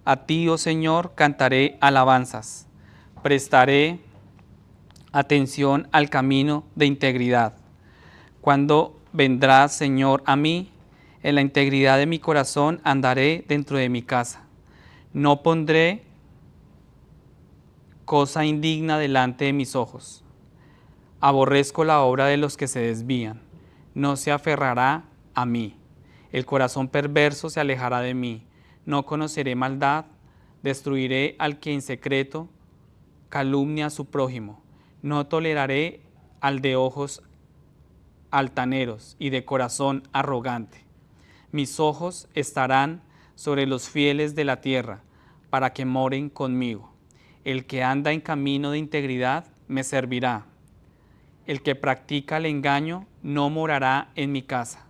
A ti, oh Señor, cantaré alabanzas. Prestaré atención al camino de integridad. Cuando vendrás, Señor, a mí, en la integridad de mi corazón andaré dentro de mi casa. No pondré cosa indigna delante de mis ojos. Aborrezco la obra de los que se desvían. No se aferrará a mí. El corazón perverso se alejará de mí. No conoceré maldad. Destruiré al que en secreto calumnia a su prójimo. No toleraré al de ojos altaneros y de corazón arrogante. Mis ojos estarán sobre los fieles de la tierra, para que moren conmigo. El que anda en camino de integridad me servirá. El que practica el engaño no morará en mi casa.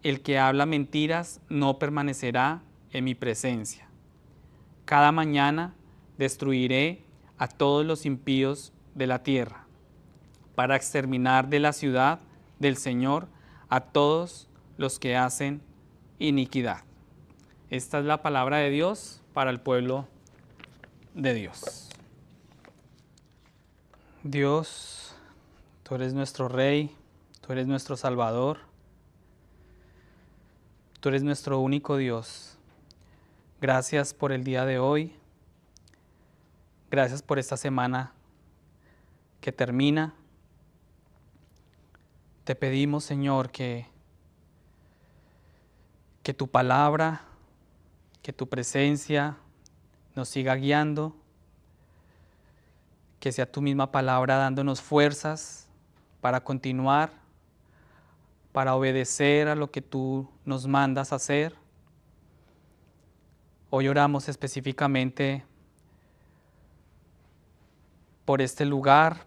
El que habla mentiras no permanecerá en mi presencia. Cada mañana destruiré a todos los impíos de la tierra, para exterminar de la ciudad del Señor a todos los que hacen iniquidad. Esta es la palabra de Dios para el pueblo de Dios. Dios, tú eres nuestro Rey, tú eres nuestro Salvador, tú eres nuestro único Dios. Gracias por el día de hoy, gracias por esta semana que termina. Te pedimos, Señor, que tu palabra, que tu presencia nos siga guiando, que sea tu misma palabra dándonos fuerzas para continuar, para obedecer a lo que tú nos mandas hacer. Hoy oramos específicamente por este lugar,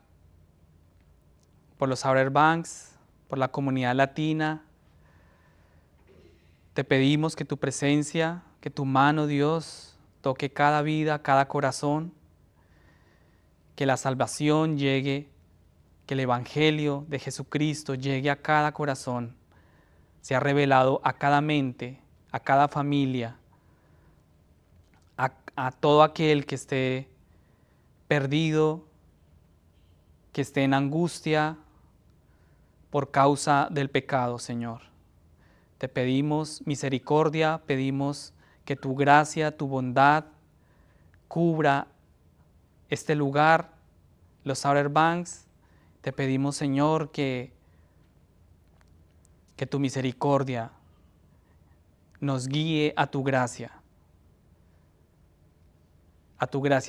por los Outer Banks, por la comunidad latina. Te pedimos que tu presencia, que tu mano, Dios, toque cada vida, cada corazón, que la salvación llegue, que el Evangelio de Jesucristo llegue a cada corazón, sea revelado a cada mente, a cada familia, a todo aquel que esté perdido, que esté en angustia por causa del pecado, Señor. Te pedimos misericordia, pedimos que tu gracia, tu bondad cubra este lugar, los Outer Banks. Te pedimos, Señor, que tu misericordia nos guíe a tu gracia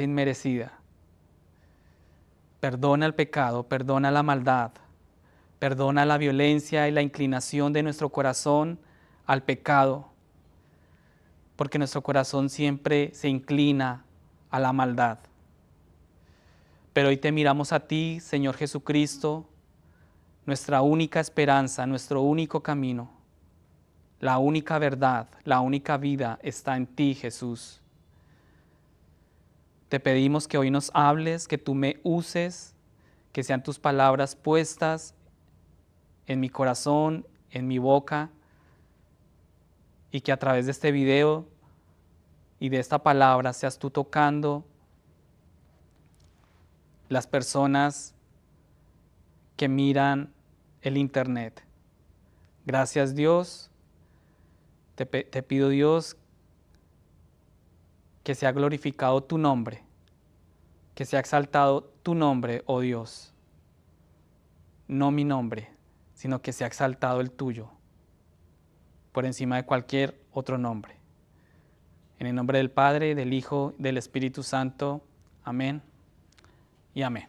inmerecida. Perdona el pecado, perdona la maldad, perdona la violencia y la inclinación de nuestro corazón al pecado, porque nuestro corazón siempre se inclina a la maldad. Pero hoy te miramos a ti, Señor Jesucristo, nuestra única esperanza, nuestro único camino, la única verdad, la única vida está en ti, Jesús. Te pedimos que hoy nos hables, que tú me uses, que sean tus palabras puestas en mi corazón, en mi boca, y que a través de este video y de esta palabra seas tú tocando las personas que miran el internet. Gracias, Dios. Te pido, Dios, que sea glorificado tu nombre, que sea exaltado tu nombre, oh Dios. No mi nombre, sino que sea exaltado el tuyo, por encima de cualquier otro nombre. En el nombre del Padre, del Hijo, del Espíritu Santo. Amén y amén.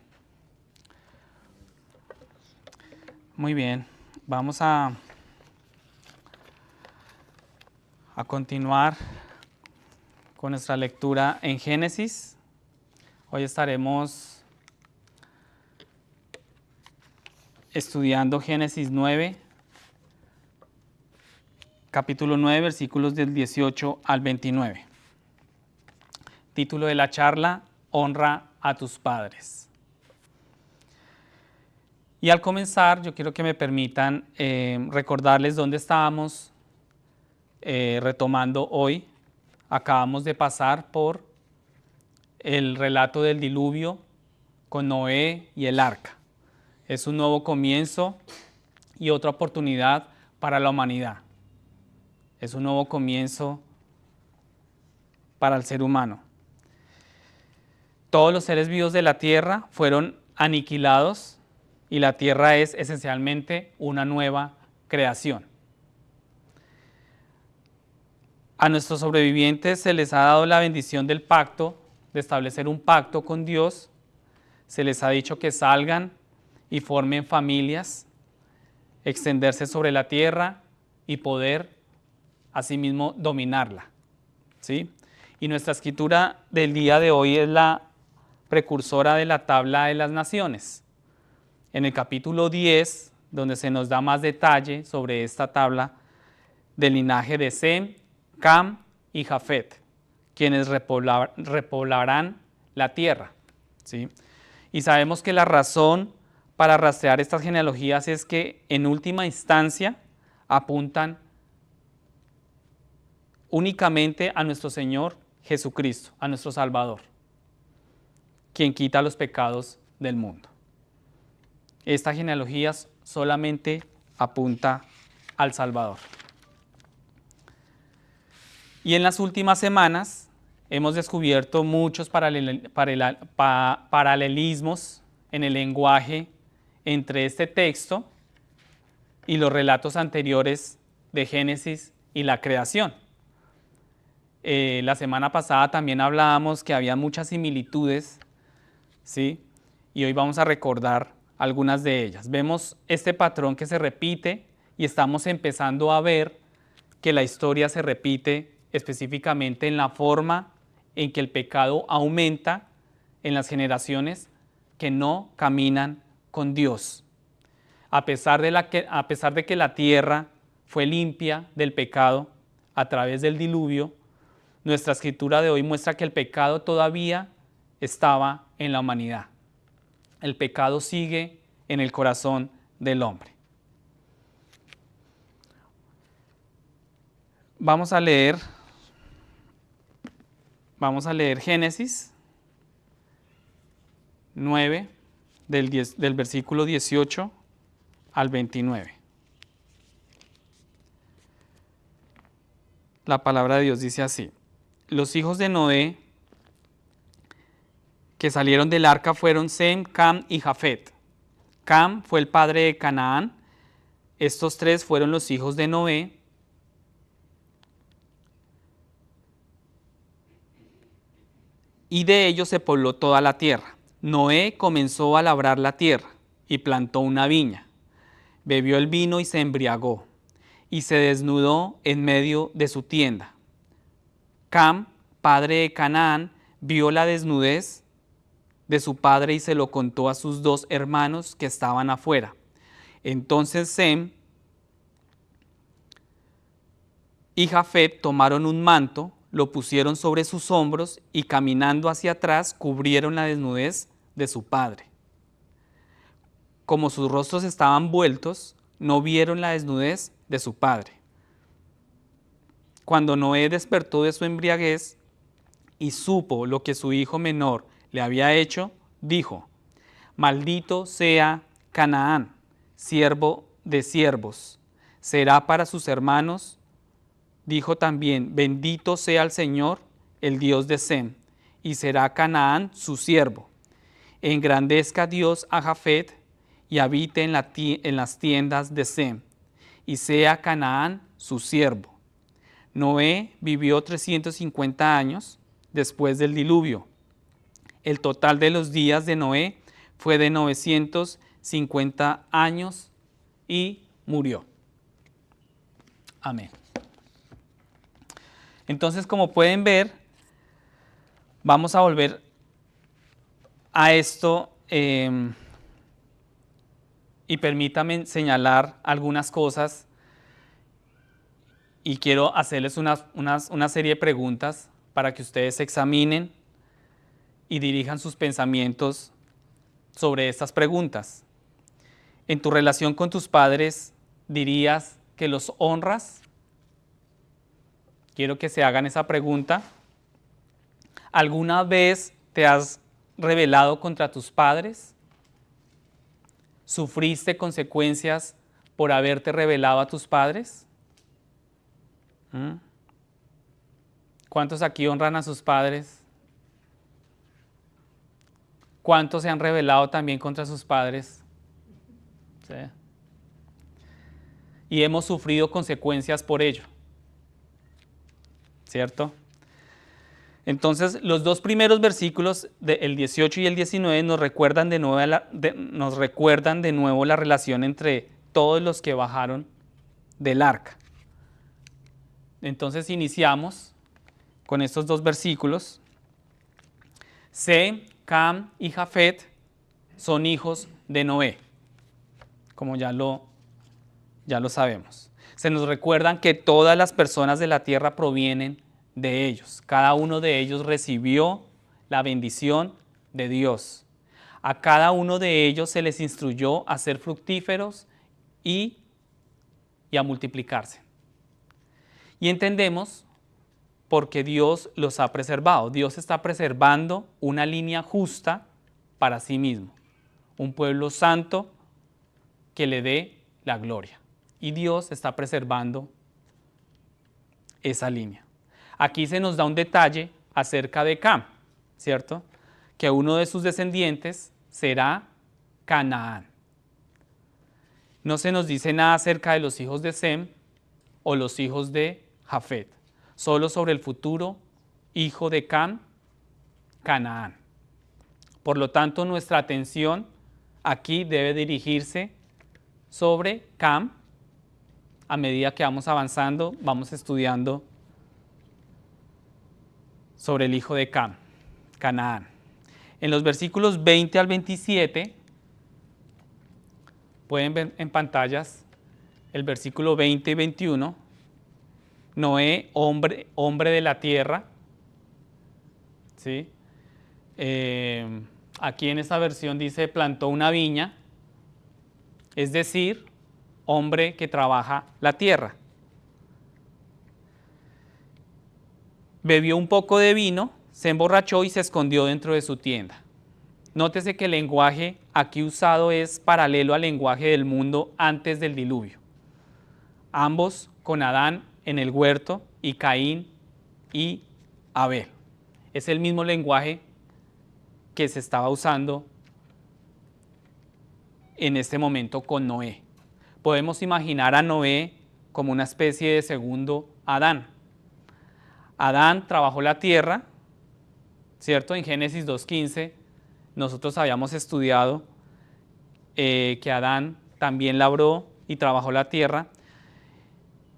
Muy bien, vamos a continuar con nuestra lectura en Génesis. Hoy estaremos estudiando Génesis 9, capítulo 9, versículos del 18 al 29. Título de la charla: Honra a tus padres. Y al comenzar, yo quiero que me permitan recordarles dónde estábamos retomando hoy. Acabamos de pasar por el relato del diluvio con Noé y el arca. Es un nuevo comienzo y otra oportunidad para la humanidad. Es un nuevo comienzo para el ser humano. Todos los seres vivos de la tierra fueron aniquilados y la tierra es esencialmente una nueva creación. A nuestros sobrevivientes se les ha dado la bendición del pacto, de establecer un pacto con Dios. Se les ha dicho que salgan y formen familias, extenderse sobre la tierra y poder asimismo dominarla, ¿sí? Y nuestra escritura del día de hoy es la precursora de la tabla de las naciones. En el capítulo 10, donde se nos da más detalle sobre esta tabla del linaje de Sem, Cam y Jafet, quienes repoblarán la tierra, ¿sí? Y sabemos que la razón para rastrear estas genealogías es que en última instancia apuntan únicamente a nuestro Señor Jesucristo, a nuestro Salvador, quien quita los pecados del mundo. Esta genealogía solamente apunta al Salvador. Y en las últimas semanas hemos descubierto muchos paralelismos en el lenguaje entre este texto y los relatos anteriores de Génesis y la creación. La semana pasada también hablábamos que había muchas similitudes, ¿sí? Y hoy vamos a recordar algunas de ellas. Vemos este patrón que se repite y estamos empezando a ver que la historia se repite específicamente en la forma en que el pecado aumenta en las generaciones que no caminan con Dios. A pesar de que la tierra fue limpia del pecado a través del diluvio, nuestra escritura de hoy muestra que el pecado todavía estaba en la humanidad. El pecado sigue en el corazón del hombre. Vamos a leer Génesis 9, del versículo 18 al 29. La palabra de Dios dice así: los hijos de Noé que salieron del arca fueron Sem, Cam y Jafet. Cam fue el padre de Canaán. Estos tres fueron los hijos de Noé. Y de ellos se pobló toda la tierra. Noé comenzó a labrar la tierra y plantó una viña. Bebió el vino y se embriagó, y se desnudó en medio de su tienda. Cam, padre de Canaán, vio la desnudez de su padre y se lo contó a sus dos hermanos que estaban afuera. Entonces Sem y Jafet tomaron un manto, lo pusieron sobre sus hombros y caminando hacia atrás cubrieron la desnudez de su padre. Como sus rostros estaban vueltos, no vieron la desnudez de su padre. Cuando Noé despertó de su embriaguez y supo lo que su hijo menor le había hecho, dijo: maldito sea Canaán, siervo de siervos, será para sus hermanos. Dijo también: bendito sea el Señor, el Dios de Sem, y será Canaán su siervo. Engrandezca Dios a Jafet y habite en las tiendas de Sem, y sea Canaán su siervo. Noé vivió 350 años después del diluvio. El total de los días de Noé fue de 950 años y murió. Amén. Entonces, como pueden ver, vamos a volver a esto y permítanme señalar algunas cosas y quiero hacerles una serie de preguntas para que ustedes examinen y dirijan sus pensamientos sobre estas preguntas. En tu relación con tus padres, ¿dirías que los honras? quiero que se hagan esa pregunta. ¿Alguna vez te has rebelado contra tus padres? ¿Sufriste consecuencias por haberte rebelado a tus padres? ¿Cuántos aquí honran a sus padres? ¿Cuántos se han rebelado también contra sus padres? ¿Sí? Y hemos sufrido consecuencias por ello, ¿cierto? Entonces, los dos primeros versículos, el 18 y el 19, nos recuerdan de nuevo la relación entre todos los que bajaron del arca. Entonces, iniciamos con estos dos versículos. Sem, Cam y Jafet son hijos de Noé, como ya lo sabemos. Se nos recuerdan que todas las personas de la tierra provienen de ellos. Cada uno de ellos recibió la bendición de Dios. A cada uno de ellos se les instruyó a ser fructíferos y a multiplicarse. Y entendemos porque Dios los ha preservado. Dios está preservando una línea justa para sí mismo. Un pueblo santo que le dé la gloria. Y Dios está preservando esa línea. Aquí se nos da un detalle acerca de Cam, ¿cierto? Que uno de sus descendientes será Canaán. No se nos dice nada acerca de los hijos de Sem o los hijos de Jafet, solo sobre el futuro hijo de Cam, Canaán. Por lo tanto, nuestra atención aquí debe dirigirse sobre Cam. A medida que vamos avanzando, vamos estudiando sobre el hijo de Cam, Canaán. En los versículos 20 al 27, pueden ver en pantallas el versículo 20 y 21. Noé, hombre de la tierra. ¿Sí? Aquí en esta versión dice plantó una viña, es decir, hombre que trabaja la tierra. Bebió un poco de vino, se emborrachó y se escondió dentro de su tienda. Nótese que el lenguaje aquí usado es paralelo al lenguaje del mundo antes del diluvio. Ambos con Adán en el huerto y Caín y Abel. Es el mismo lenguaje que se estaba usando en este momento con Noé. Podemos imaginar a Noé como una especie de segundo Adán. Adán trabajó la tierra, ¿cierto? En Génesis 2:15 nosotros habíamos estudiado que Adán también labró y trabajó la tierra.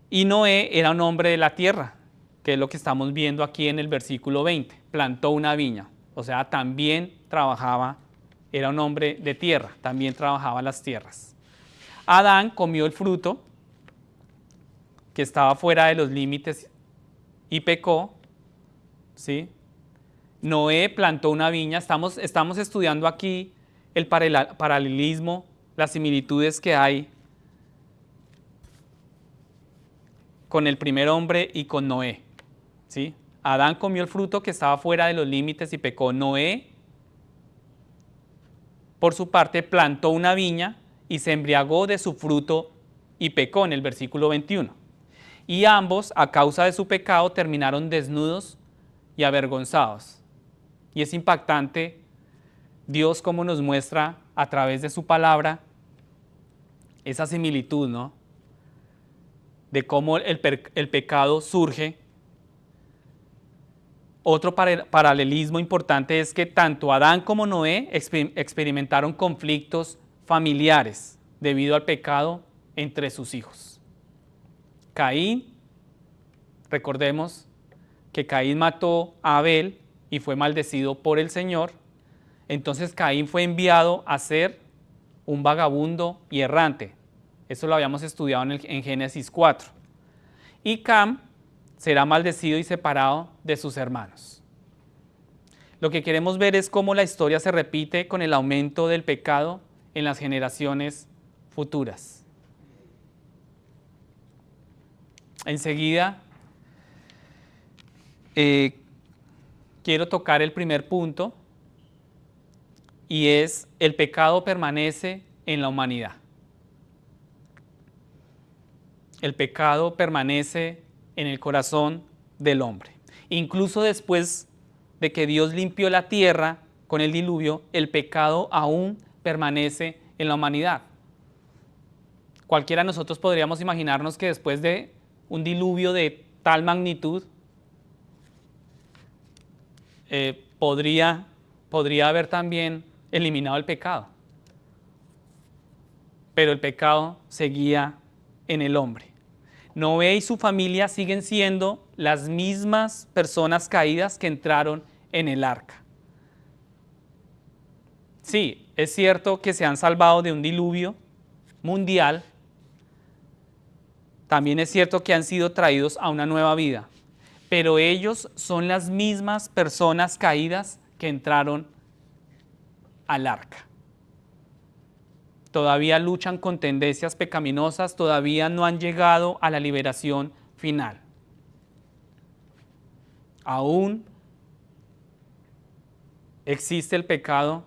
Y Noé era un hombre de la tierra, que es lo que estamos viendo aquí en el versículo 20. Plantó una viña, o sea, también trabajaba, era un hombre de tierra, también trabajaba las tierras. Adán comió el fruto que estaba fuera de los límites y pecó, ¿sí? Noé plantó una viña. Estamos estudiando aquí el paralelismo, las similitudes que hay con el primer hombre y con Noé, ¿sí? Adán comió el fruto que estaba fuera de los límites y pecó. Noé, por su parte, plantó una viña y se embriagó de su fruto y pecó, en el versículo 21. Y ambos, a causa de su pecado, terminaron desnudos y avergonzados. Y es impactante Dios cómo nos muestra a través de su palabra esa similitud, ¿no? De cómo el pecado surge. Otro paralelismo importante es que tanto Adán como Noé experimentaron conflictos familiares debido al pecado entre sus hijos. Caín, recordemos que Caín mató a Abel y fue maldecido por el Señor. Entonces Caín fue enviado a ser un vagabundo y errante. Eso lo habíamos estudiado en Génesis 4. Y Cam será maldecido y separado de sus hermanos. Lo que queremos ver es cómo la historia se repite con el aumento del pecado en las generaciones futuras. Enseguida eh, quiero tocar el primer punto y es: el pecado permanece en la humanidad. El pecado permanece en el corazón del hombre. Incluso después de que Dios limpió la tierra con el diluvio, el pecado aún permanece en la humanidad. Cualquiera de nosotros podríamos imaginarnos que después de un diluvio de tal magnitud, podría haber también eliminado el pecado. Pero el pecado seguía en el hombre. Noé y su familia siguen siendo las mismas personas caídas que entraron en el arca. Sí, es cierto que se han salvado de un diluvio mundial. También es cierto que han sido traídos a una nueva vida. Pero ellos son las mismas personas caídas que entraron al arca. Todavía luchan con tendencias pecaminosas, todavía no han llegado a la liberación final. Aún existe el pecado,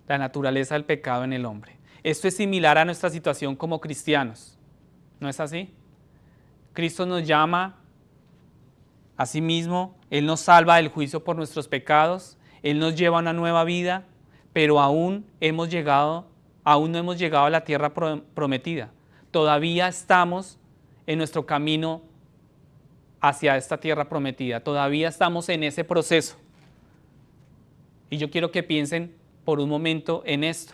la naturaleza del pecado en el hombre. Esto es similar a nuestra situación como cristianos. ¿No es así? Cristo nos llama a sí mismo, Él nos salva del juicio por nuestros pecados, Él nos lleva a una nueva vida, pero aún no hemos llegado a la tierra prometida. Todavía estamos en nuestro camino hacia esta tierra prometida. Todavía estamos en ese proceso. Y yo quiero que piensen por un momento en esto.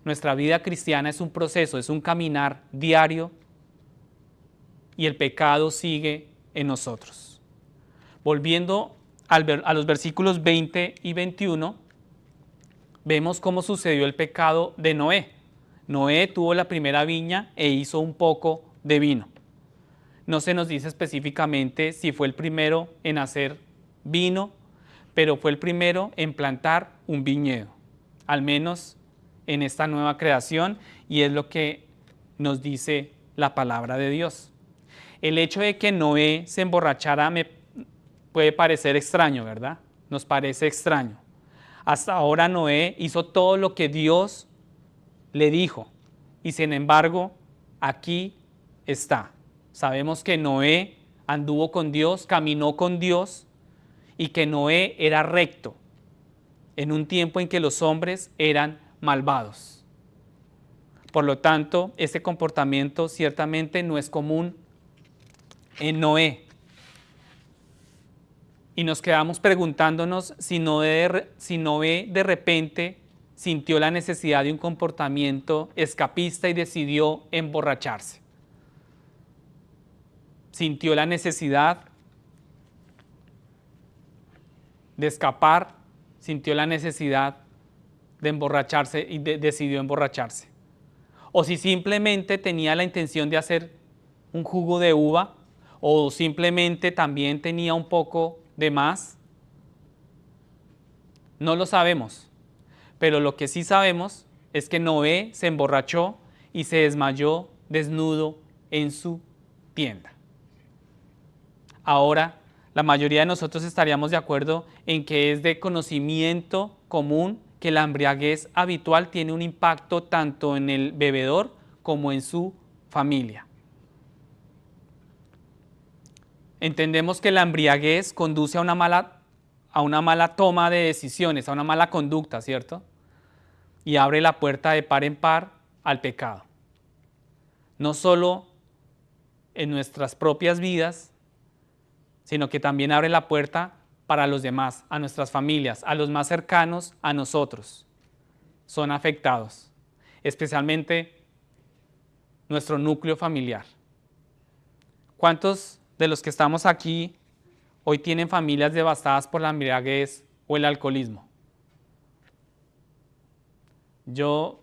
Nuestra vida cristiana es un proceso, es un caminar diario, y el pecado sigue en nosotros. Volviendo a los versículos 20 y 21, vemos cómo sucedió el pecado de Noé. Noé tuvo la primera viña e hizo un poco de vino. No se nos dice específicamente si fue el primero en hacer vino, pero fue el primero en plantar un viñedo, al menos en esta nueva creación, y es lo que nos dice la palabra de Dios. El hecho de que Noé se emborrachara me puede parecer extraño, ¿verdad? Nos parece extraño. Hasta ahora Noé hizo todo lo que Dios le dijo, y sin embargo, aquí está. Sabemos que Noé anduvo con Dios, caminó con Dios, y que Noé era recto en un tiempo en que los hombres eran malvados. Por lo tanto, este comportamiento ciertamente no es común en Noé. Y nos quedamos preguntándonos si Noé de repente sintió la necesidad de un comportamiento escapista y decidió emborracharse. Sintió la necesidad de escapar, sintió la necesidad de emborracharse y decidió emborracharse. O si simplemente tenía la intención de hacer un jugo de uva, o simplemente también tenía un poco de más. No lo sabemos, pero lo que sí sabemos es que Noé se emborrachó y se desmayó desnudo en su tienda. Ahora, la mayoría de nosotros estaríamos de acuerdo en que es de conocimiento común que la embriaguez habitual tiene un impacto tanto en el bebedor como en su familia. Entendemos que la embriaguez conduce a una mala toma de decisiones, a una mala conducta, ¿cierto? Y abre la puerta de par en par al pecado. No solo en nuestras propias vidas, sino que también abre la puerta para los demás, a nuestras familias, a los más cercanos a nosotros. Son afectados, especialmente nuestro núcleo familiar. ¿Cuántos de los que estamos aquí hoy tienen familias devastadas por la embriaguez o el alcoholismo? Yo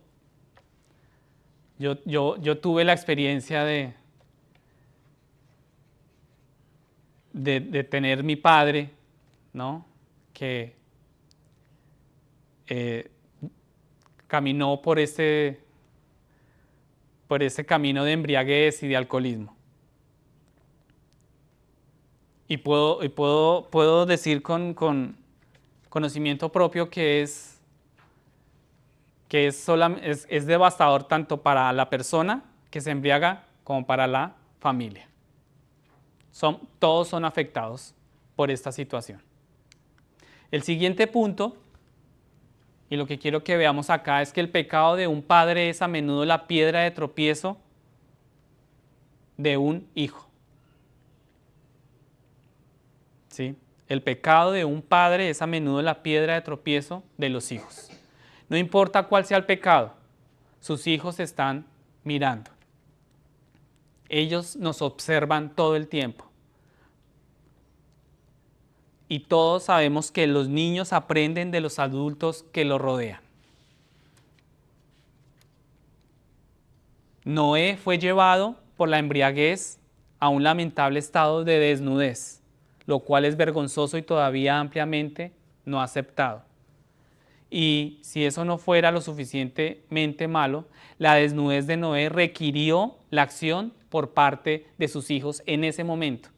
tuve la experiencia de tener mi padre, ¿no? Que caminó por ese camino de embriaguez y de alcoholismo. Y puedo decir con conocimiento propio que es devastador tanto para la persona que se embriaga como para la familia. Todos son afectados por esta situación. El siguiente punto, y lo que quiero que veamos acá, es que el pecado de un padre es a menudo la piedra de tropiezo de un hijo. ¿Sí? El pecado de un padre es a menudo la piedra de tropiezo de los hijos. No importa cuál sea el pecado, sus hijos están mirando. Ellos nos observan todo el tiempo. Y todos sabemos que los niños aprenden de los adultos que los rodean. Noé fue llevado por la embriaguez a un lamentable estado de desnudez, lo cual es vergonzoso y todavía ampliamente no aceptado. Y si eso no fuera lo suficientemente malo, la desnudez de Noé requirió la acción por parte de sus hijos en ese momento,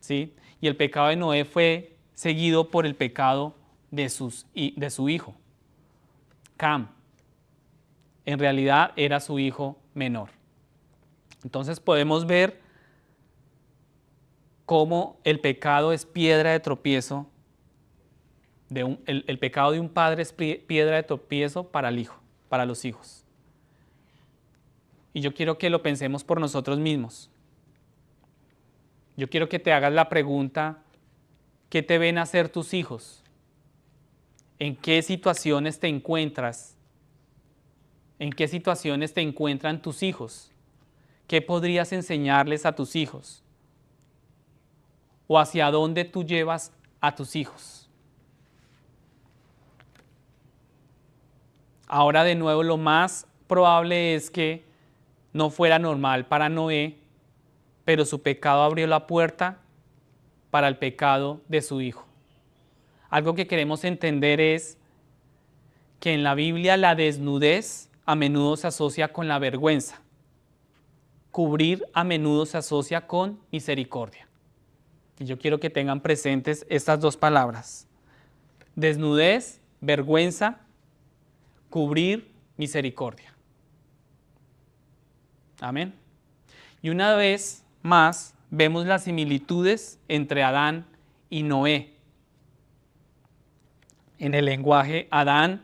¿sí? Y el pecado de Noé fue seguido por el pecado de su hijo, Cam. En realidad era su hijo menor. Entonces podemos ver cómo el pecado es piedra de tropiezo. El pecado de un padre es piedra de tropiezo para el hijo, para los hijos. Y yo quiero que lo pensemos por nosotros mismos. Yo quiero que te hagas la pregunta, ¿qué te ven hacer tus hijos? ¿En qué situaciones te encuentras? ¿En qué situaciones te encuentran tus hijos? ¿Qué podrías enseñarles a tus hijos? ¿O hacia dónde tú llevas a tus hijos? Ahora de nuevo lo más probable es que no fuera normal para Noé, pero su pecado abrió la puerta para el pecado de su hijo. Algo que queremos entender es que en la Biblia la desnudez a menudo se asocia con la vergüenza. Cubrir a menudo se asocia con misericordia. Y yo quiero que tengan presentes estas dos palabras. Desnudez, vergüenza, cubrir, misericordia. Amén. Y una vez más vemos las similitudes entre Adán y Noé. En el lenguaje, Adán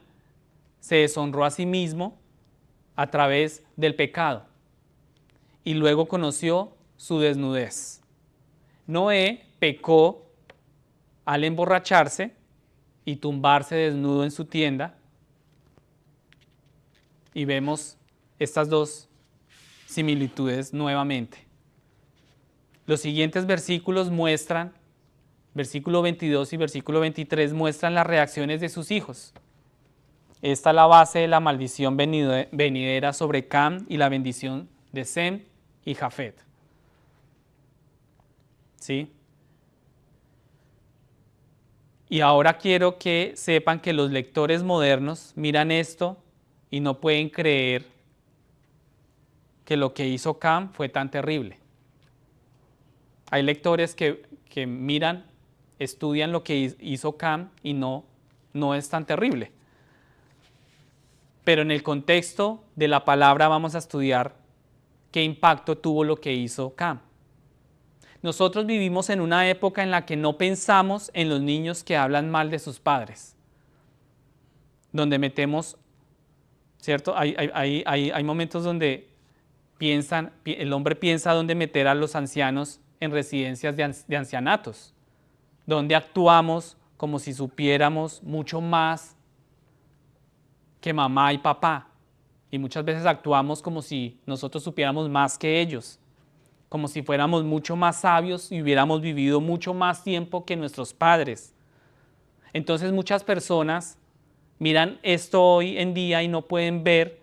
se deshonró a sí mismo a través del pecado y luego conoció su desnudez. Noé pecó al emborracharse y tumbarse desnudo en su tienda, y vemos estas dos similitudes nuevamente. Los siguientes versículos muestran, versículo 22 y versículo 23, muestran las reacciones de sus hijos. Esta es la base de la maldición venidera sobre Cam y la bendición de Sem y Jafet. ¿Sí? Y ahora quiero que sepan que los lectores modernos miran esto y no pueden creer que lo que hizo Cam fue tan terrible. Hay lectores que miran, estudian lo que hizo Cam y no es tan terrible. Pero en el contexto de la palabra vamos a estudiar qué impacto tuvo lo que hizo Cam. Nosotros vivimos en una época en la que no pensamos en los niños que hablan mal de sus padres, donde metemos, ¿cierto? Hay momentos donde el hombre piensa dónde meter a los ancianos en residencias de ancianatos, donde actuamos como si supiéramos mucho más que mamá y papá, y muchas veces actuamos como si nosotros supiéramos más que ellos, como si fuéramos mucho más sabios y hubiéramos vivido mucho más tiempo que nuestros padres. Entonces muchas personas miran esto hoy en día y no pueden ver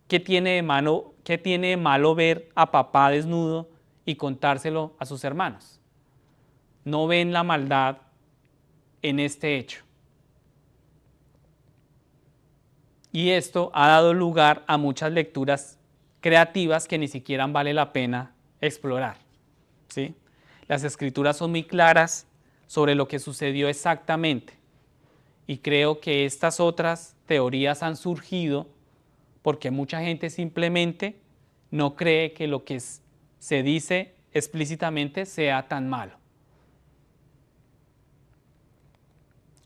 qué tiene de malo ver a papá desnudo y contárselo a sus hermanos. No ven la maldad en este hecho. Y esto ha dado lugar a muchas lecturas creativas que ni siquiera vale la pena explorar, ¿sí? Las escrituras son muy claras sobre lo que sucedió exactamente. Y creo que estas otras teorías han surgido porque mucha gente simplemente no cree que lo que se dice explícitamente sea tan malo.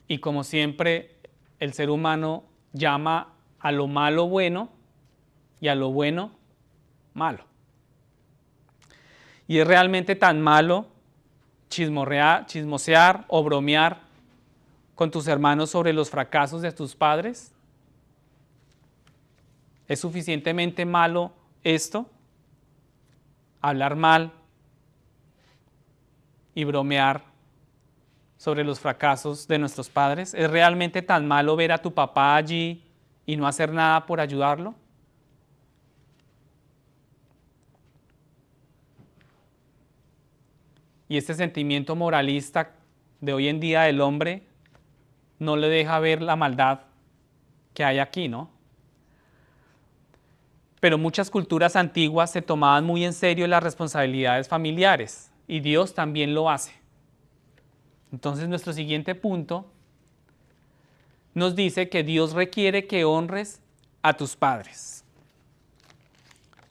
Y como siempre, el ser humano llama a lo malo bueno y a lo bueno malo. Y es realmente tan malo chismosear o bromear con tus hermanos sobre los fracasos de tus padres. ¿Es suficientemente malo esto? Hablar mal y bromear sobre los fracasos de nuestros padres. ¿Es realmente tan malo ver a tu papá allí y no hacer nada por ayudarlo? Y este sentimiento moralista de hoy en día del hombre no le deja ver la maldad que hay aquí, ¿no? Pero muchas culturas antiguas se tomaban muy en serio las responsabilidades familiares y Dios también lo hace. Entonces nuestro siguiente punto nos dice que Dios requiere que honres a tus padres.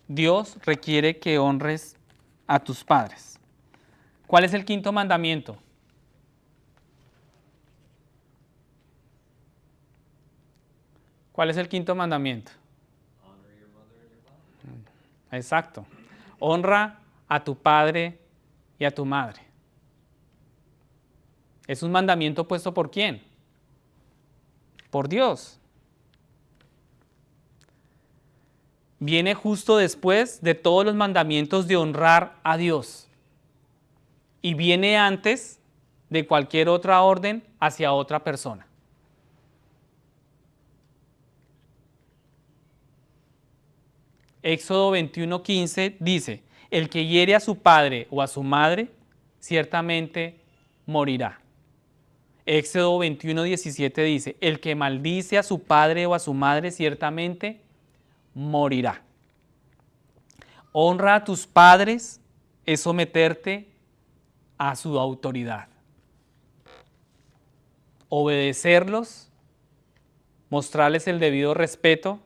Dios requiere que honres a tus padres. ¿Cuál es el quinto mandamiento? ¿Cuál es el quinto mandamiento? Exacto. Honra a tu padre y a tu madre. ¿Es un mandamiento puesto por quién? Por Dios. Viene justo después de todos los mandamientos de honrar a Dios. Y viene antes de cualquier otra orden hacia otra persona. Éxodo 21:15 dice, el que hiere a su padre o a su madre, ciertamente morirá. Éxodo 21:17 dice, el que maldice a su padre o a su madre, ciertamente morirá. Honra a tus padres es someterte a su autoridad. Obedecerlos, mostrarles el debido respeto,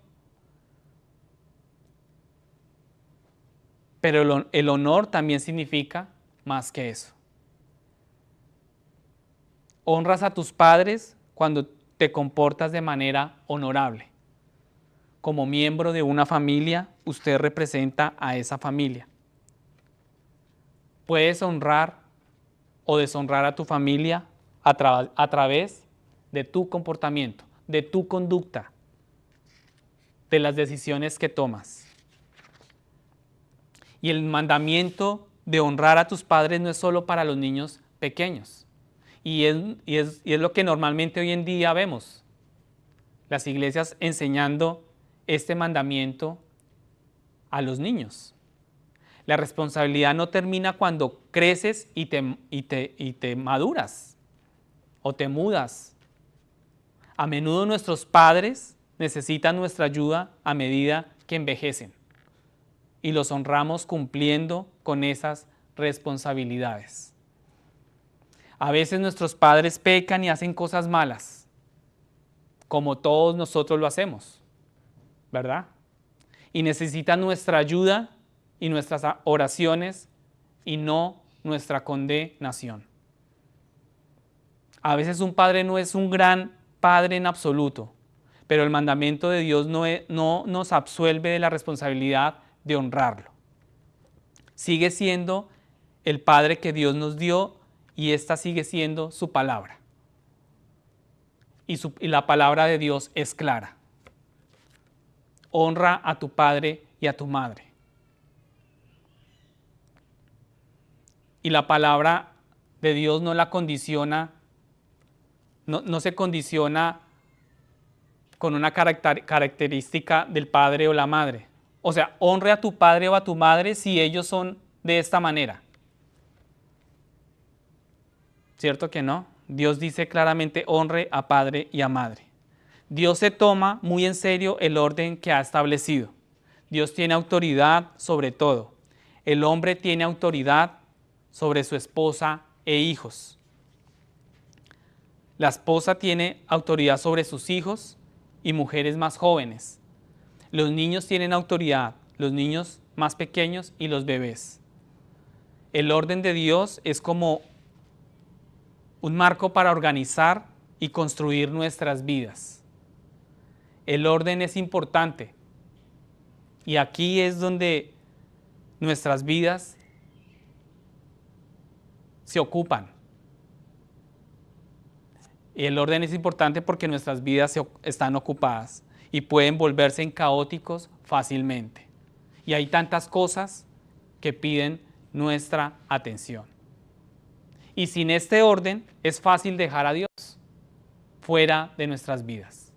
pero el honor también significa más que eso. Honras a tus padres cuando te comportas de manera honorable. Como miembro de una familia, usted representa a esa familia. Puedes honrar o deshonrar a tu familia a través de tu comportamiento, de tu conducta, de las decisiones que tomas. Y el mandamiento de honrar a tus padres no es solo para los niños pequeños. Y es lo que normalmente hoy en día vemos. Las iglesias enseñando este mandamiento a los niños. La responsabilidad no termina cuando creces y te maduras o te mudas. A menudo nuestros padres necesitan nuestra ayuda a medida que envejecen y los honramos cumpliendo con esas responsabilidades. A veces nuestros padres pecan y hacen cosas malas, como todos nosotros lo hacemos, ¿verdad? Y necesitan nuestra ayuda y nuestras oraciones y no nuestra condenación. A veces un padre no es un gran padre en absoluto, pero el mandamiento de Dios no nos absuelve de la responsabilidad de honrarlo. Sigue siendo el padre que Dios nos dio y esta sigue siendo su palabra. Y la palabra de Dios es clara. Honra a tu padre y a tu madre. Y la palabra de Dios no la condiciona, no se condiciona con una característica del padre o la madre. O sea, honre a tu padre o a tu madre si ellos son de esta manera. ¿Cierto que no? Dios dice claramente honre a padre y a madre. Dios se toma muy en serio el orden que ha establecido. Dios tiene autoridad sobre todo. El hombre tiene autoridad sobre su esposa e hijos. La esposa tiene autoridad sobre sus hijos y mujeres más jóvenes. Los niños tienen autoridad, los niños más pequeños y los bebés. El orden de Dios es como un marco para organizar y construir nuestras vidas. El orden es importante y aquí es donde nuestras vidas se ocupan. El orden es importante porque nuestras vidas están ocupadas y pueden volverse en caóticos fácilmente. Y hay tantas cosas que piden nuestra atención. Y sin este orden es fácil dejar a Dios fuera de nuestras vidas,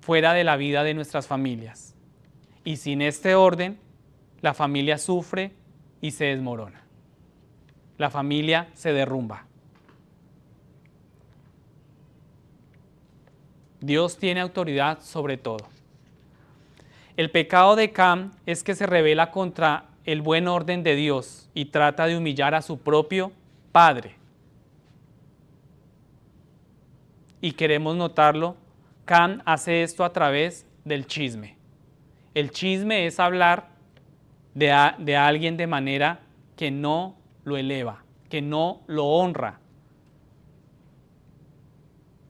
fuera de la vida de nuestras familias. Y sin este orden, la familia sufre y se desmorona. La familia se derrumba. Dios tiene autoridad sobre todo. El pecado de Cam es que se rebela contra el buen orden de Dios y trata de humillar a su propio padre. Y queremos notarlo, Cam hace esto a través del chisme. El chisme es hablar de alguien de manera que no lo eleva, que no lo honra.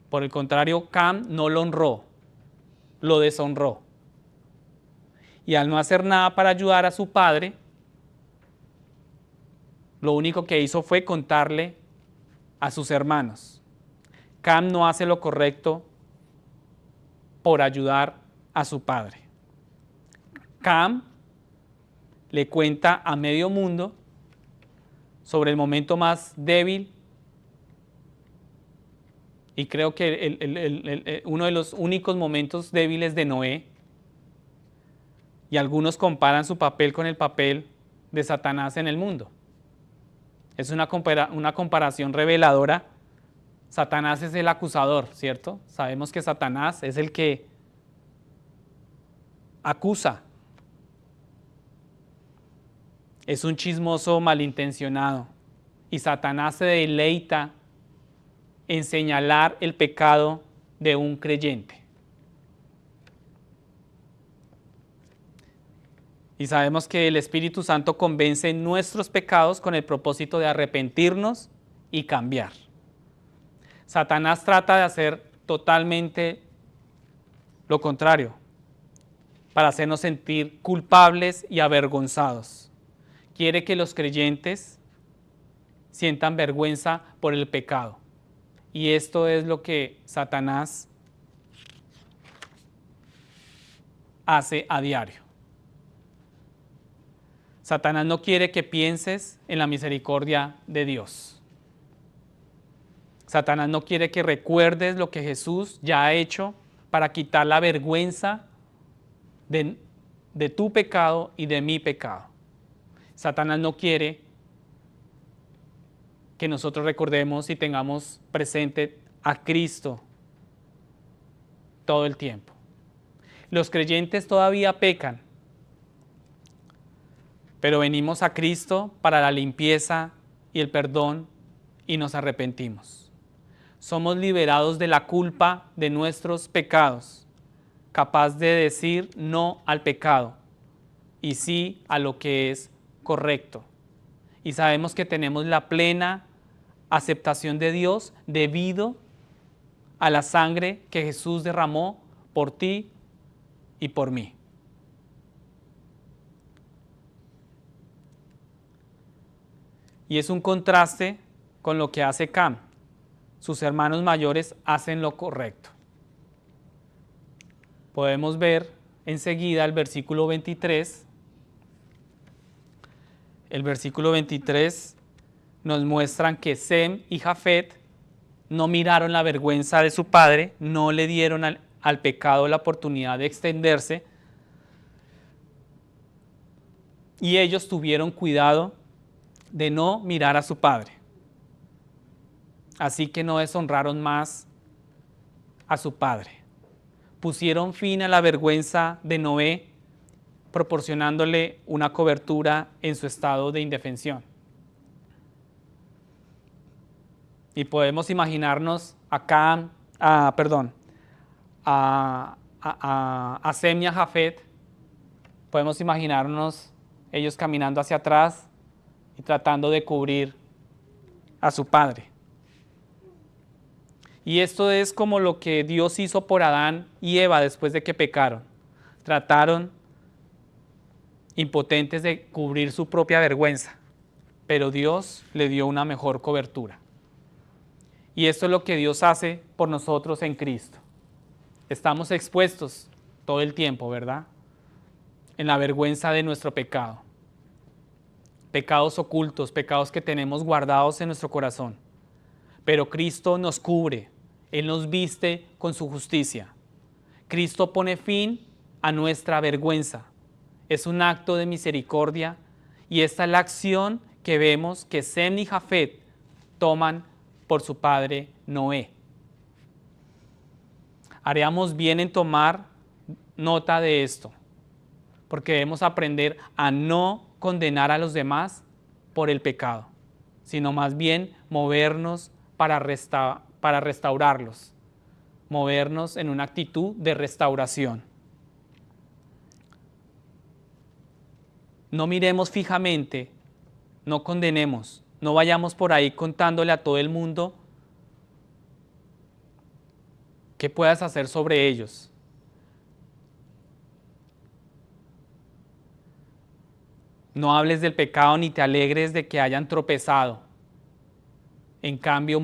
Por el contrario, Cam no lo honró, lo deshonró. Y al no hacer nada para ayudar a su padre, lo único que hizo fue contarle a sus hermanos. Cam no hace lo correcto por ayudar a su padre. Cam le cuenta a medio mundo sobre el momento más débil y creo que uno de los únicos momentos débiles de Noé, y algunos comparan su papel con el papel de Satanás en el mundo. Es una comparación reveladora. Satanás es el acusador, ¿cierto? Sabemos que Satanás es el que acusa. Es un chismoso malintencionado. Y Satanás se deleita en señalar el pecado de un creyente. Y sabemos que el Espíritu Santo convence nuestros pecados con el propósito de arrepentirnos y cambiar. Satanás trata de hacer totalmente lo contrario, para hacernos sentir culpables y avergonzados. Quiere que los creyentes sientan vergüenza por el pecado. Y esto es lo que Satanás hace a diario. Satanás no quiere que pienses en la misericordia de Dios. Satanás no quiere que recuerdes lo que Jesús ya ha hecho para quitar la vergüenza de tu pecado y de mi pecado. Satanás no quiere que nosotros recordemos y tengamos presente a Cristo todo el tiempo. Los creyentes todavía pecan, pero venimos a Cristo para la limpieza y el perdón y nos arrepentimos. Somos liberados de la culpa de nuestros pecados, capaz de decir no al pecado y sí a lo que es correcto. Y sabemos que tenemos la plena aceptación de Dios debido a la sangre que Jesús derramó por ti y por mí. Y es un contraste con lo que hace Cam. Sus hermanos mayores hacen lo correcto. Podemos ver enseguida el versículo 23. El versículo 23 nos muestran que Sem y Jafet no miraron la vergüenza de su padre, no le dieron al pecado la oportunidad de extenderse, y ellos tuvieron cuidado de no mirar a su padre. Así que no deshonraron más a su padre. Pusieron fin a la vergüenza de Noé, proporcionándole una cobertura en su estado de indefensión. Y podemos imaginarnos a Cam, perdón, a Sem y a Jafet, podemos imaginarnos ellos caminando hacia atrás y tratando de cubrir a su padre. Y esto es como lo que Dios hizo por Adán y Eva después de que pecaron. Trataron impotentes de cubrir su propia vergüenza, pero Dios le dio una mejor cobertura. Y esto es lo que Dios hace por nosotros en Cristo. Estamos expuestos todo el tiempo, ¿verdad? En la vergüenza de nuestro pecado. Pecados ocultos, pecados que tenemos guardados en nuestro corazón. Pero Cristo nos cubre, Él nos viste con su justicia. Cristo pone fin a nuestra vergüenza. Es un acto de misericordia y esta es la acción que vemos que Sem y Jafet toman por su padre Noé. Haríamos bien en tomar nota de esto, porque debemos aprender a no condenar a los demás por el pecado, sino más bien movernos para restaurarlos, movernos en una actitud de restauración. No miremos fijamente, no condenemos, no vayamos por ahí contándole a todo el mundo qué puedas hacer sobre ellos. No hables del pecado ni te alegres de que hayan tropezado. En cambio,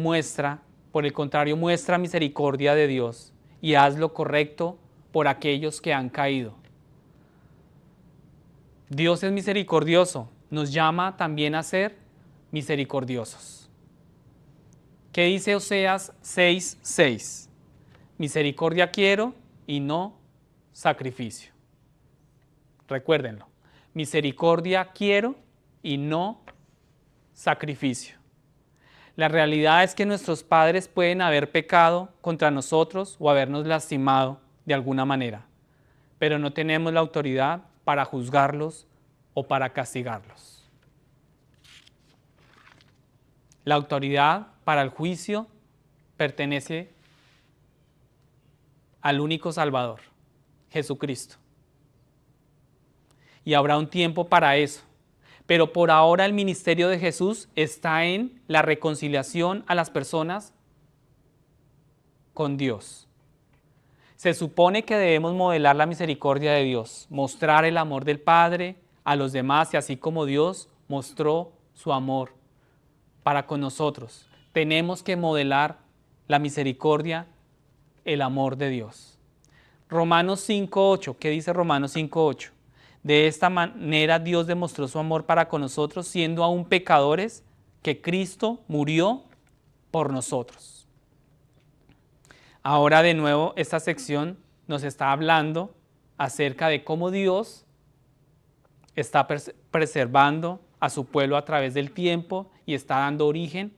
por el contrario, muestra misericordia de Dios y haz lo correcto por aquellos que han caído. Dios es misericordioso, nos llama también a ser misericordiosos. ¿Qué dice Oseas 6:6? Misericordia quiero y no sacrificio. Recuérdenlo. Misericordia quiero y no sacrificio. La realidad es que nuestros padres pueden haber pecado contra nosotros o habernos lastimado de alguna manera, pero no tenemos la autoridad para juzgarlos o para castigarlos. La autoridad para el juicio pertenece al único Salvador, Jesucristo. Y habrá un tiempo para eso. Pero por ahora el ministerio de Jesús está en la reconciliación a las personas con Dios. Se supone que debemos modelar la misericordia de Dios, mostrar el amor del Padre a los demás y así como Dios mostró su amor para con nosotros. Tenemos que modelar la misericordia, el amor de Dios. Romanos 5:8, ¿qué dice Romanos 5:8? De esta manera Dios demostró su amor para con nosotros, siendo aún pecadores, que Cristo murió por nosotros. Ahora de nuevo esta sección nos está hablando acerca de cómo Dios está preservando a su pueblo a través del tiempo y está dando origen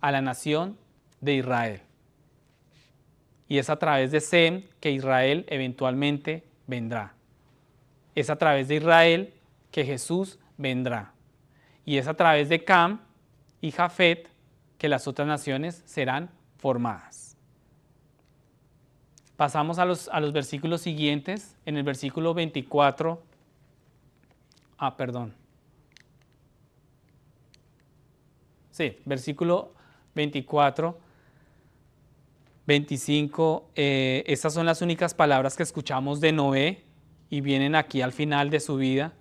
a la nación de Israel. Y es a través de Sem que Israel eventualmente vendrá. Es a través de Israel que Jesús vendrá. Y es a través de Cam y Jafet que las otras naciones serán formadas. Pasamos a los versículos siguientes. En el versículo 24. Versículo 24, 25. Estas son las únicas palabras que escuchamos de Noé y vienen aquí al final de su vida.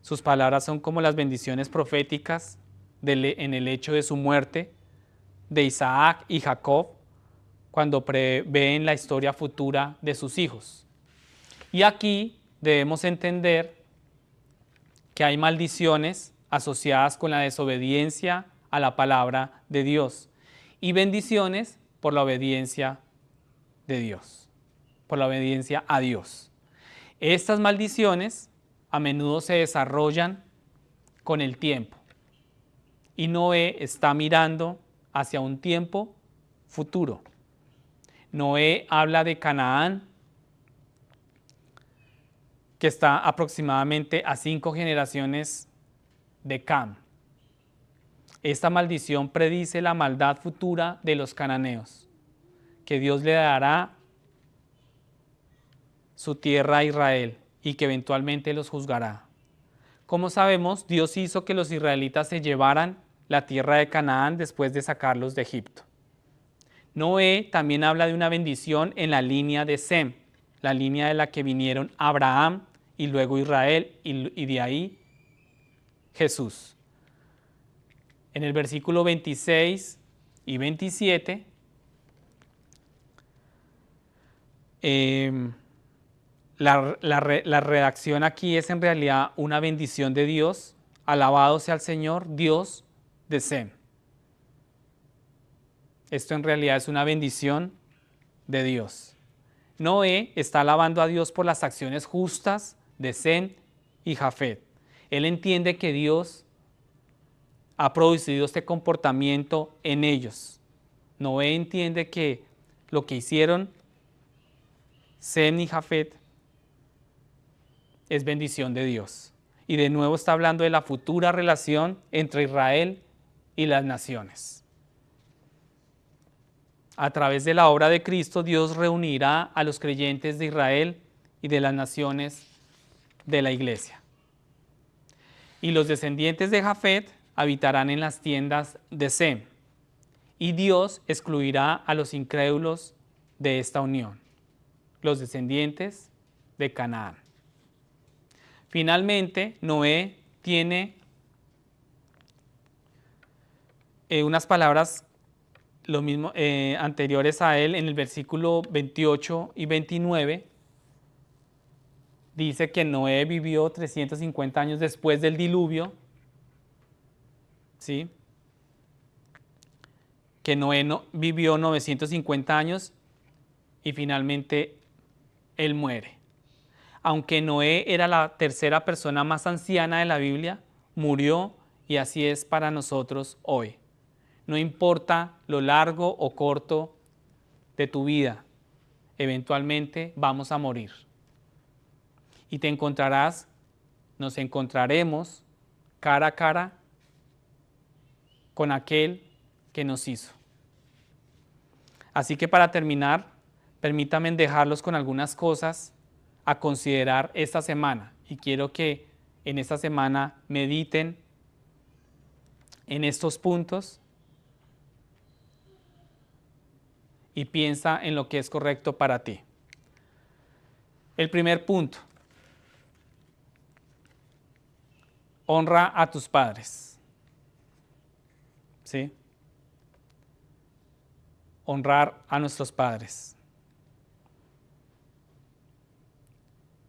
Sus palabras son como las bendiciones proféticas en el hecho de su muerte, de Isaac y Jacob, cuando prevén la historia futura de sus hijos. Y aquí debemos entender que hay maldiciones asociadas con la desobediencia a la palabra de Dios y bendiciones por la obediencia de Dios, por la obediencia a Dios. Estas maldiciones a menudo se desarrollan con el tiempo y Noé está mirando hacia un tiempo futuro. Noé habla de Canaán, que está aproximadamente a 5 generaciones de Cam. Esta maldición predice la maldad futura de los cananeos, que Dios le dará su tierra a Israel y que eventualmente los juzgará. Como sabemos, Dios hizo que los israelitas se llevaran la tierra de Canaán después de sacarlos de Egipto. Noé también habla de una bendición en la línea de Sem, la línea de la que vinieron Abraham y luego Israel y de ahí Jesús. En el versículo 26 y 27, la redacción aquí es en realidad una bendición de Dios. Alabado sea el Señor, Dios de Sem. Esto en realidad es una bendición de Dios. Noé está alabando a Dios por las acciones justas de Sem y Jafet. Él entiende que Dios ha producido este comportamiento en ellos. Noé entiende que lo que hicieron Sem y Jafet es bendición de Dios. Y de nuevo está hablando de la futura relación entre Israel y las naciones. A través de la obra de Cristo, Dios reunirá a los creyentes de Israel y de las naciones de la iglesia. Y los descendientes de Jafet habitarán en las tiendas de Sem. Y Dios excluirá a los incrédulos de esta unión, los descendientes de Canaán. Finalmente, Noé tiene unas palabras lo mismo, anteriores a él. En el versículo 28 y 29, dice que Noé vivió 350 años después del diluvio, ¿sí? Que Noé vivió 950 años y finalmente él muere. Aunque Noé era la tercera persona más anciana de la Biblia, murió y así es para nosotros hoy. No importa lo largo o corto de tu vida, eventualmente vamos a morir. Y nos encontraremos cara a cara con aquel que nos hizo. Así que para terminar, permítanme dejarlos con algunas cosas a considerar esta semana. Y quiero que en esta semana mediten en estos puntos y piensa en lo que es correcto para ti. El primer punto: honra a tus padres. ¿Sí? Honrar a nuestros padres.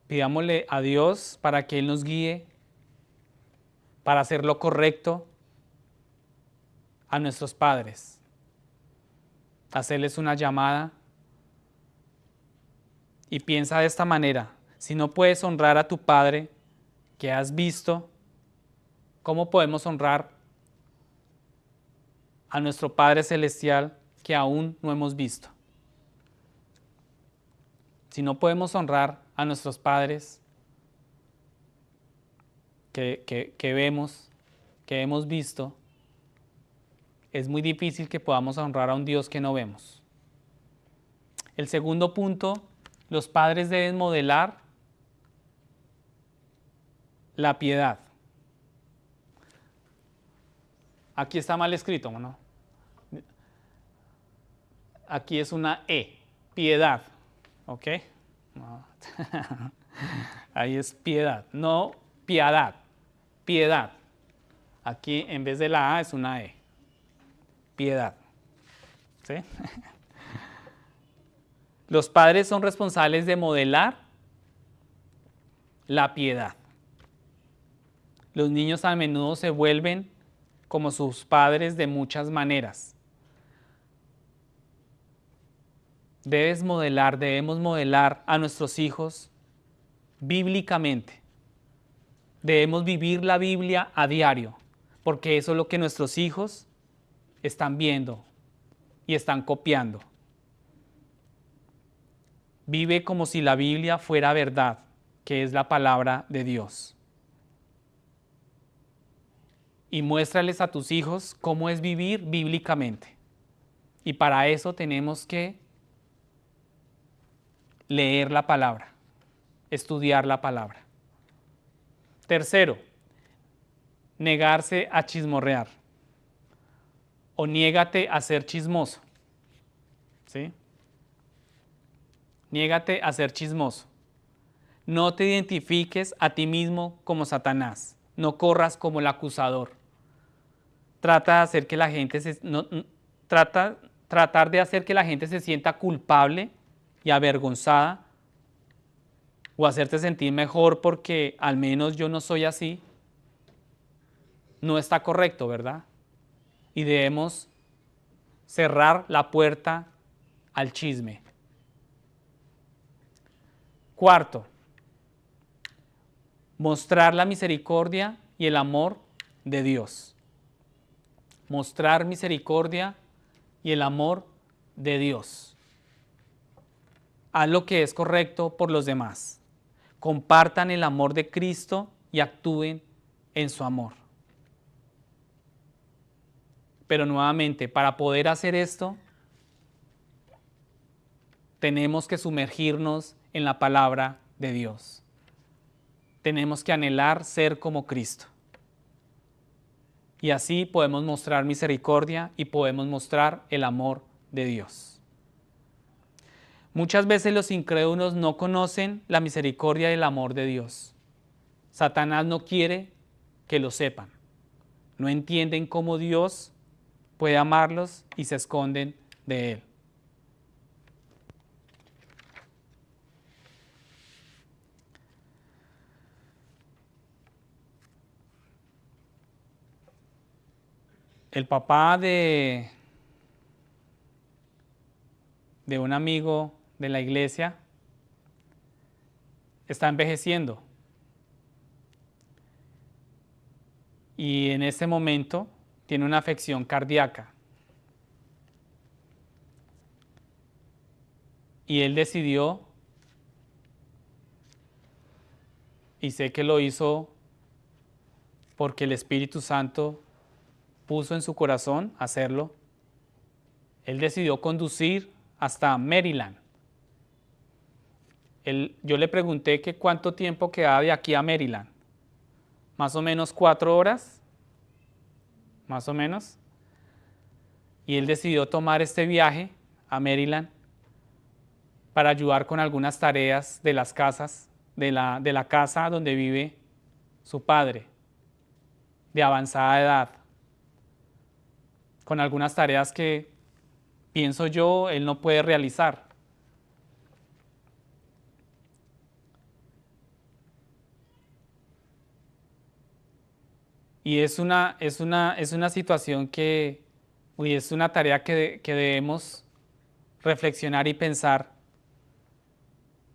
Pidámosle a Dios para que Él nos guíe para hacer lo correcto a nuestros padres. Hacerles una llamada y piensa de esta manera: si no puedes honrar a tu padre que has visto, ¿cómo podemos honrar a nuestro Padre Celestial que aún no hemos visto? Si no podemos honrar a nuestros padres que vemos, que hemos visto, es muy difícil que podamos honrar a un Dios que no vemos. El segundo punto: los padres deben modelar la piedad. Aquí está mal escrito, ¿no? Aquí es una E, piedad, ¿ok? No. Ahí es piedad, no piedad, piedad. Aquí en vez de la A es una E, piedad. ¿Sí? Los padres son responsables de modelar la piedad. Los niños a menudo se vuelven como sus padres de muchas maneras. Debemos modelar a nuestros hijos bíblicamente. Debemos vivir la Biblia a diario, porque eso es lo que nuestros hijos están viendo y están copiando. Vive como si la Biblia fuera verdad, que es la palabra de Dios. y muéstrales a tus hijos cómo es vivir bíblicamente. Y para eso tenemos que leer la palabra, estudiar la palabra. Tercero, negarse a chismorrear o niégate a ser chismoso. ¿Sí? Niégate a ser chismoso. No te identifiques a ti mismo como Satanás. No corras como el acusador. Trata de hacer que la gente tratar de hacer que la gente se sienta culpable y avergonzada o hacerte sentir mejor porque al menos yo no soy así, no está correcto, ¿verdad? Y debemos cerrar la puerta al chisme. Cuarto, mostrar la misericordia y el amor de Dios. Mostrar misericordia y el amor de Dios. Haz lo que es correcto por los demás. Compartan el amor de Cristo y actúen en su amor. Pero nuevamente, para poder hacer esto, tenemos que sumergirnos en la palabra de Dios. Tenemos que anhelar ser como Cristo. Y así podemos mostrar misericordia y podemos mostrar el amor de Dios. Muchas veces los incrédulos no conocen la misericordia y el amor de Dios. Satanás no quiere que lo sepan. No entienden cómo Dios puede amarlos y se esconden de Él. El papá de un amigo de la iglesia está envejeciendo. Y en ese momento tiene una afección cardíaca. Y él decidió, y sé que lo hizo porque el Espíritu Santo puso en su corazón hacerlo, él decidió conducir hasta Maryland. Yo le pregunté que cuánto tiempo quedaba de aquí a Maryland. Más o menos 4 horas, más o menos. Y él decidió tomar este viaje a Maryland para ayudar con algunas tareas de las casas, de la casa donde vive su padre, de avanzada edad, con algunas tareas que, pienso yo, él no puede realizar. Y es una situación que, es una tarea que debemos reflexionar y pensar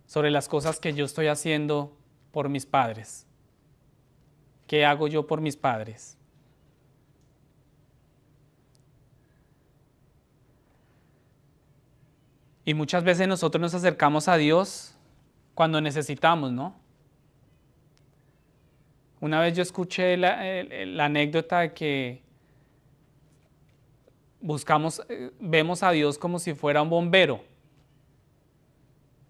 sobre las cosas que yo estoy haciendo por mis padres. ¿Qué hago yo por mis padres? Y muchas veces nosotros nos acercamos a Dios cuando necesitamos, ¿no? Una vez yo escuché la anécdota de que vemos a Dios como si fuera un bombero,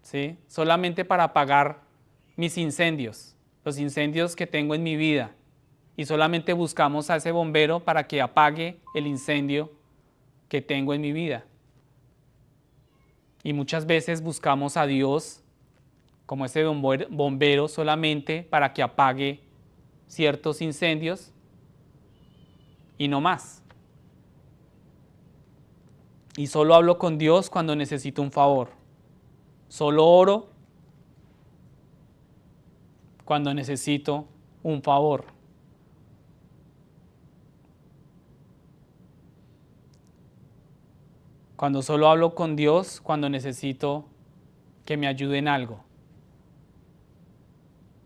¿sí? Solamente para apagar mis incendios, los incendios que tengo en mi vida. Y solamente buscamos a ese bombero para que apague el incendio que tengo en mi vida. Y muchas veces buscamos a Dios como ese bombero solamente para que apague ciertos incendios y no más. Y solo hablo con Dios cuando necesito un favor. Solo oro cuando necesito un favor. Cuando solo hablo con Dios cuando necesito que me ayude en algo.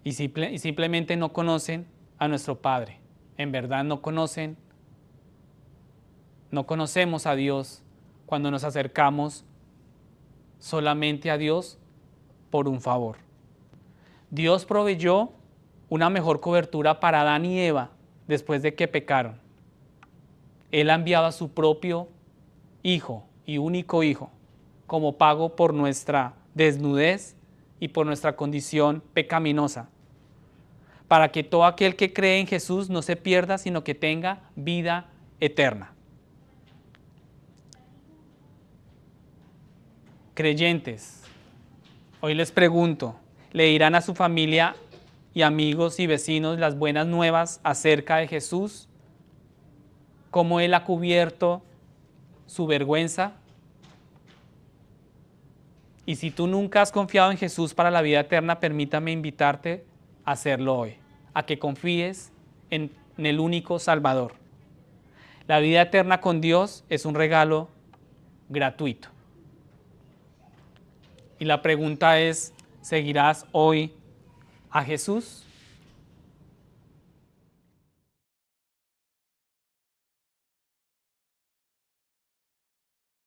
Y simplemente no conocen a nuestro Padre. En verdad no conocemos a Dios cuando nos acercamos solamente a Dios por un favor. Dios proveyó una mejor cobertura para Adán y Eva después de que pecaron. Él ha enviado a su propio Hijo y único Hijo como pago por nuestra desnudez y por nuestra condición pecaminosa, para que todo aquel que cree en Jesús no se pierda, sino que tenga vida eterna. Creyentes, hoy les pregunto, ¿le dirán a su familia y amigos y vecinos las buenas nuevas acerca de Jesús? ¿Cómo Él ha cubierto su vergüenza? Y si tú nunca has confiado en Jesús para la vida eterna, permítame invitarte a hacerlo hoy, a que confíes en el único Salvador. La vida eterna con Dios es un regalo gratuito. Y la pregunta es, ¿seguirás hoy a Jesús?